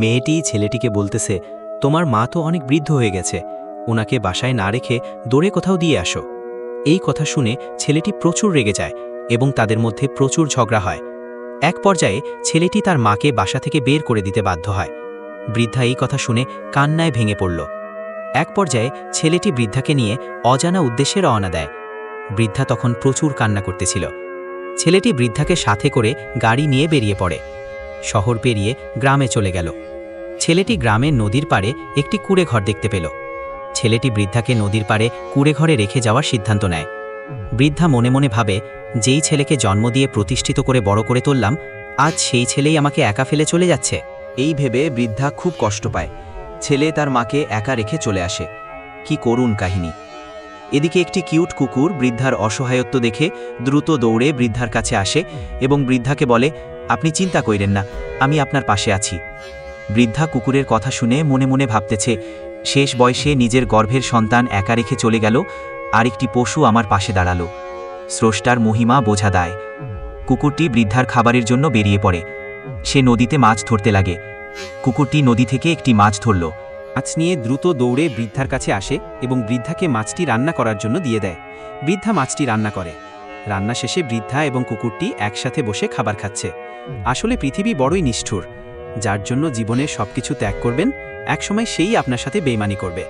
মেয়েটি ছেলেটিকে বলতেছে, তোমার মা তো অনেক বৃদ্ধ হয়ে গেছে, ওনাকে বাসায় না রেখে দূরে কোথাও দিয়ে আসো। এই কথা শুনে ছেলেটি প্রচুর রেগে যায় এবং তাদের মধ্যে প্রচুর ঝগড়া হয়। এক পর্যায়ে ছেলেটি তার মাকে বাসা থেকে বের করে দিতে বাধ্য হয়। বৃদ্ধা এই কথা শুনে কান্নায় ভেঙে পড়ল। এক পর্যায়ে ছেলেটি বৃদ্ধাকে নিয়ে অজানা উদ্দেশ্যে রওনা দেয়। বৃদ্ধা তখন প্রচুর কান্না করতেছিল। ছেলেটি বৃদ্ধাকে সাথে করে গাড়ি নিয়ে বেরিয়ে পড়ে। শহর পেরিয়ে গ্রামে চলে গেল। ছেলেটি গ্রামের নদীর পাড়ে একটি কুঁড়ে ঘর দেখতে পেল। ছেলেটি বৃদ্ধাকে নদীর পাড়ে কুঁড়ে ঘরে রেখে যাওয়ার সিদ্ধান্ত নেয়। বৃদ্ধা মনে মনে ভাবে, যেই ছেলেকে জন্ম দিয়ে প্রতিষ্ঠিত করে বড় করে তুললাম, আজ সেই ছেলেই আমাকে একা ফেলে চলে যাচ্ছে। এই ভেবে বৃদ্ধা খুব কষ্ট পায়। ছেলে তার মাকে একা রেখে চলে আসে। কি করুণ কাহিনী। এদিকে একটি কিউট কুকুর বৃদ্ধার অসহায়ত্ব দেখে দ্রুত দৌড়ে বৃদ্ধার কাছে আসে এবং বৃদ্ধাকে বলে, আপনি চিন্তা কইরেন না, আমি আপনার পাশে আছি। বৃদ্ধা কুকুরের কথা শুনে মনে মনে ভাবতেছে, শেষ বয়সে নিজের গর্ভের সন্তান একা রেখে চলে গেল, আরেকটি পশু আমার পাশে দাঁড়ালো। স্রষ্টার মহিমা বোঝা দায়। কুকুরটি বৃদ্ধার খাবারের জন্য বেরিয়ে পড়ে। সে নদীতে মাছ ধরতে লাগে। কুকুরটি নদী থেকে একটি মাছ ধরল। মাছ নিয়ে দ্রুত দৌড়ে বৃদ্ধার কাছে আসে এবং বৃদ্ধাকে মাছটি রান্না করার জন্য দিয়ে দেয়। বৃদ্ধা মাছটি রান্না করে। রান্না শেষে বৃদ্ধা এবং কুকুরটি একসাথে বসে খাবার খাচ্ছে। আসলে পৃথিবী বড়ই নিষ্ঠুর। যার জন্য জীবনের সবকিছু ত্যাগ করবেন, একসময় সেই আপনার সাথে বেইমানি করবে।